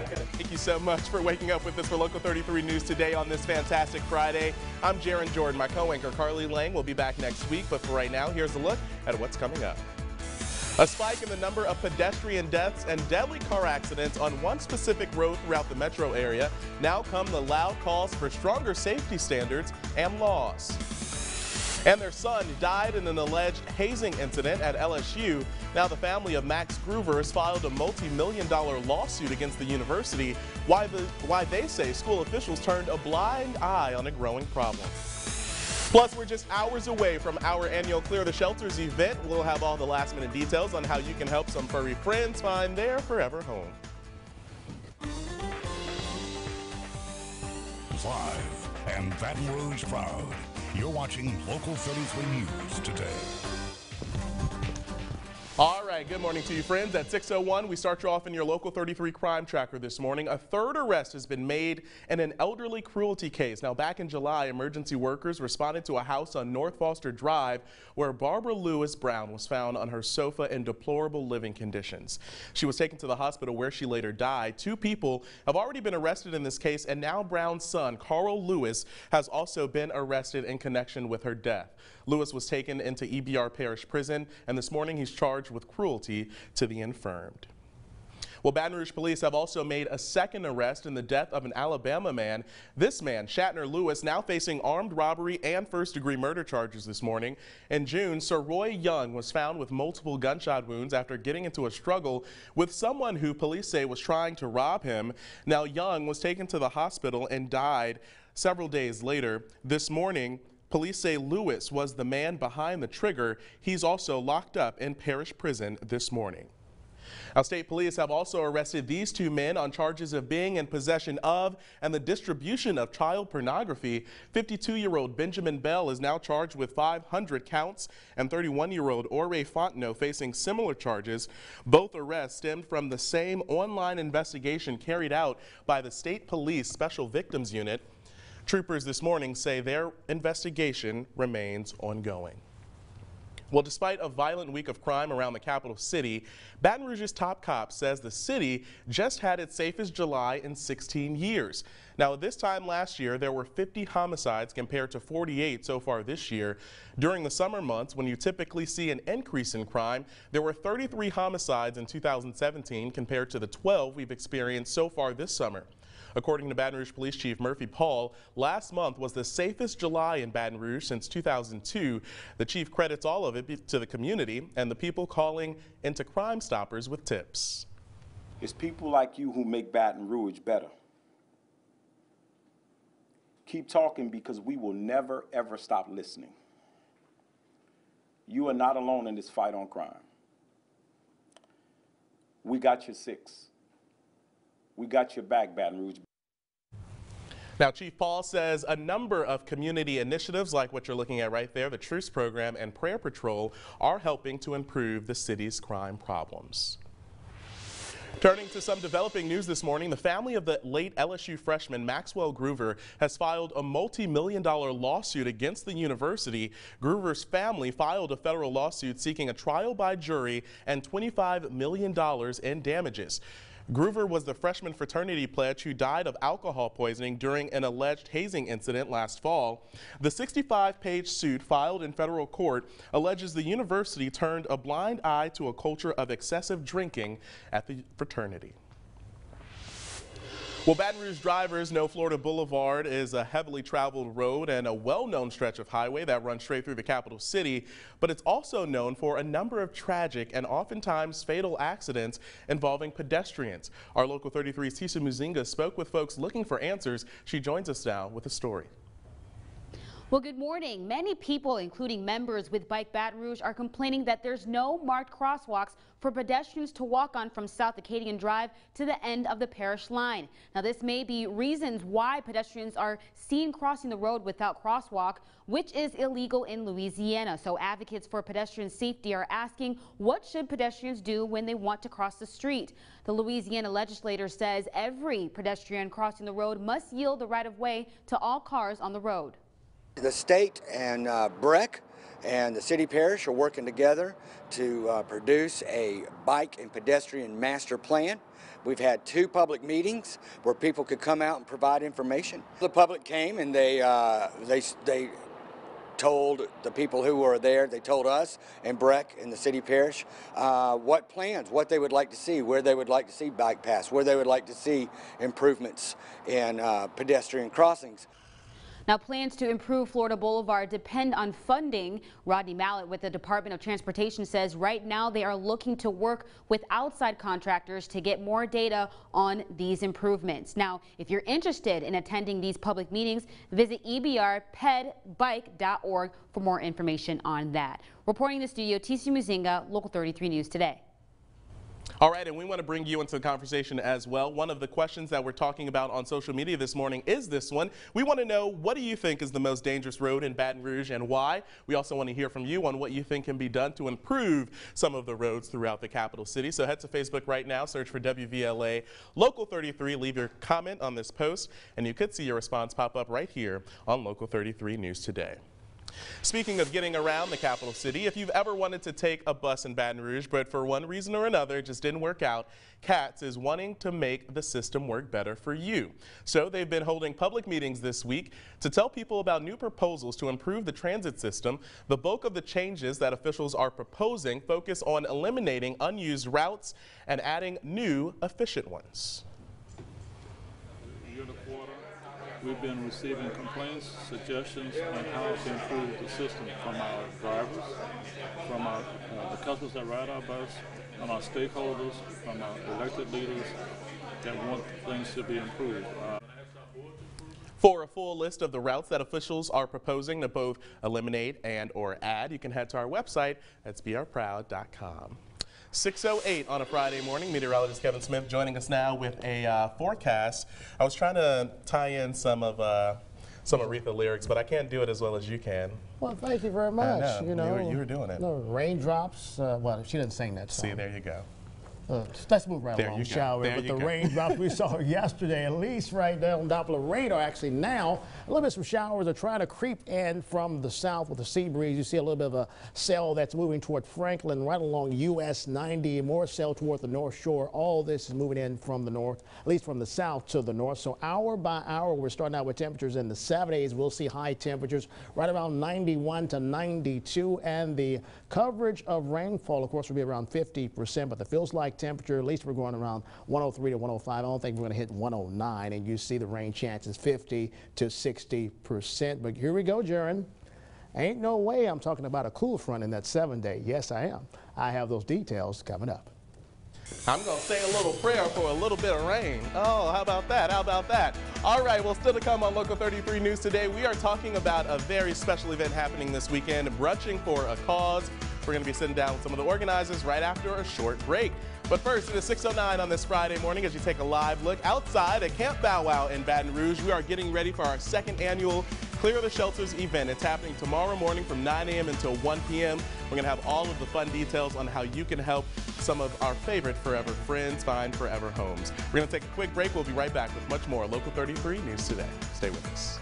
Thank you so much for waking up with us for Local 33 News today on this fantastic Friday. I'm Jaron Jordan. My co-anchor Carly Lang will be back next week, but for right now, here's a look at what's coming up. A spike in the number of pedestrian deaths and deadly car accidents on one specific road throughout the metro area. Now come the loud calls for stronger safety standards and laws. And their son died in an alleged hazing incident at LSU. Now the family of Max Groover has filed a multi-million-dollar lawsuit against the university. Why they say school officials turned a blind eye on a growing problem. Plus, we're just hours away from our annual Clear the Shelters event. We'll have all the last-minute details on how you can help some furry friends find their forever home. Live and Baton Rouge proud. You're watching Local 33 News today. All right, good morning to you, friends. At 6:01, we start you off in your Local 33 crime tracker this morning. A third arrest has been made in an elderly cruelty case. Now, back in July, emergency workers responded to a house on North Foster Drive where Barbara Lewis Brown was found on her sofa in deplorable living conditions. She was taken to the hospital where she later died. 2 people have already been arrested in this case, and now Brown's son, Carl Lewis, has also been arrested in connection with her death. Lewis was taken into EBR Parish Prison, and this morning he's charged with cruelty to the infirmed. Well, Baton Rouge police have also made a second arrest in the death of an Alabama man. This man, Shatner Lewis, now facing armed robbery and first-degree murder charges this morning. In June, Sir Roy Young was found with multiple gunshot wounds after getting into a struggle with someone who police say was trying to rob him. Now, Young was taken to the hospital and died several days later. This morning, police say Lewis was the man behind the trigger. He's also locked up in Parish Prison this morning. Now, state police have also arrested these 2 men on charges of being in possession of and the distribution of child pornography. 52-year-old Benjamin Bell is now charged with 500 counts, and 31-year-old Ore Fontenot facing similar charges. Both arrests stemmed from the same online investigation carried out by the State Police Special Victims Unit. Troopers this morning say their investigation remains ongoing. Well, despite a violent week of crime around the capital city, Baton Rouge's top cop says the city just had its safest July in 16 years. Now, this time last year, there were 50 homicides compared to 48 so far this year. During the summer months, when you typically see an increase in crime, there were 33 homicides in 2017 compared to the 12 we've experienced so far this summer. According to Baton Rouge Police Chief Murphy Paul, last month was the safest July in Baton Rouge since 2002. The chief credits all of it to the community and the people calling into Crime Stoppers with tips. It's people like you who make Baton Rouge better. Keep talking, because we will never, ever stop listening. You are not alone in this fight on crime. We got your 6. We got your back, Baton Rouge. Now, Chief Paul says a number of community initiatives like what you're looking at right there, the Truce Program and Prayer Patrol, are helping to improve the city's crime problems. Turning to some developing news this morning, the family of the late LSU freshman Maxwell Groover has filed a multi-million-dollar lawsuit against the university. Groover's family filed a federal lawsuit seeking a trial by jury and $25 million in damages. Groover was the freshman fraternity pledge who died of alcohol poisoning during an alleged hazing incident last fall. The 65-page suit filed in federal court alleges the university turned a blind eye to a culture of excessive drinking at the fraternity. Well, Baton Rouge drivers know Florida Boulevard is a heavily traveled road and a well-known stretch of highway that runs straight through the capital city, but it's also known for a number of tragic and oftentimes fatal accidents involving pedestrians. Our Local 33's Tisa Muzinga spoke with folks looking for answers. She joins us now with a story. Well, good morning. Many people, including members with Bike Baton Rouge, are complaining that there's no marked crosswalks for pedestrians to walk on from South Acadian Drive to the end of the parish line. Now, this may be reasons why pedestrians are seen crossing the road without crosswalk, which is illegal in Louisiana. So advocates for pedestrian safety are asking, what should pedestrians do when they want to cross the street? The Louisiana legislator says every pedestrian crossing the road must yield the right of way to all cars on the road. The state and BREC and the city parish are working together to produce a bike and pedestrian master plan. We've had 2 public meetings where people could come out and provide information. The public came and they told the people who were there, they told us and Breck and the city parish what plans, what they would like to see, where they would like to see bike paths, where they would like to see improvements in pedestrian crossings. Now, plans to improve Florida Boulevard depend on funding. Rodney Mallett with the Department of Transportation says right now they are looking to work with outside contractors to get more data on these improvements. Now, if you're interested in attending these public meetings, visit ebrpedbike.org for more information on that. Reporting in the studio, TC Muzinga, Local 33 News Today. All right, and we want to bring you into the conversation as well. One of the questions that we're talking about on social media this morning is this one. We want to know, what do you think is the most dangerous road in Baton Rouge and why? We also want to hear from you on what you think can be done to improve some of the roads throughout the capital city. So head to Facebook right now, search for WVLA Local 33, leave your comment on this post, and you could see your response pop up right here on Local 33 News Today. Speaking of getting around the capital city, if you've ever wanted to take a bus in Baton Rouge, but for one reason or another it just didn't work out, CATS is wanting to make the system work better for you. So they've been holding public meetings this week to tell people about new proposals to improve the transit system. The bulk of the changes that officials are proposing focus on eliminating unused routes and adding new, efficient ones. We've been receiving complaints, suggestions on how to improve the system from our drivers, from the customers that ride our bus, from our stakeholders, from our elected leaders that want things to be improved. For a full list of the routes that officials are proposing to both eliminate and or add, you can head to our website at brproud.com. 6:08 on a Friday morning. Meteorologist Kevin Smith joining us now with a forecast. I was trying to tie in some Aretha lyrics, but I can't do it as well as you can. Well, thank you very much. You were doing it. Raindrops. Well, she didn't sing that song. See, there you go. Let's move right along, shall we? With the raindrops we saw yesterday, at least right there on Doppler radar, actually now, a little bit some showers are trying to creep in from the south with the sea breeze. You see a little bit of a cell that's moving toward Franklin, right along US 90, more cell toward the North Shore. All this is moving in from the north, at least from the south to the north. So hour by hour, we're starting out with temperatures in the 70s. We'll see high temperatures right around 91 to 92, and the coverage of rainfall, of course, will be around 50%, but the feels like temperature, at least we're going around 103 to 105. I don't think we're going to hit 109, and you see the rain chances 50 to 60%. But here we go, Jaron. Ain't no way I'm talking about a cool front in that 7-day. Yes, I am. I have those details coming up. I'm going to say a little prayer for a little bit of rain. Oh, how about that? How about that? All right, well, still to come on Local 33 News Today, we are talking about a very special event happening this weekend, Brunching for a Cause. We're going to be sitting down with some of the organizers right after a short break. But first, it is 6:09 on this Friday morning as you take a live look outside at Camp Bow Wow in Baton Rouge. We are getting ready for our second annual Clear the Shelters event. It's happening tomorrow morning from 9 a.m. until 1 p.m. We're going to have all of the fun details on how you can help some of our favorite forever friends find forever homes. We're going to take a quick break. We'll be right back with much more Local 33 News Today. Stay with us.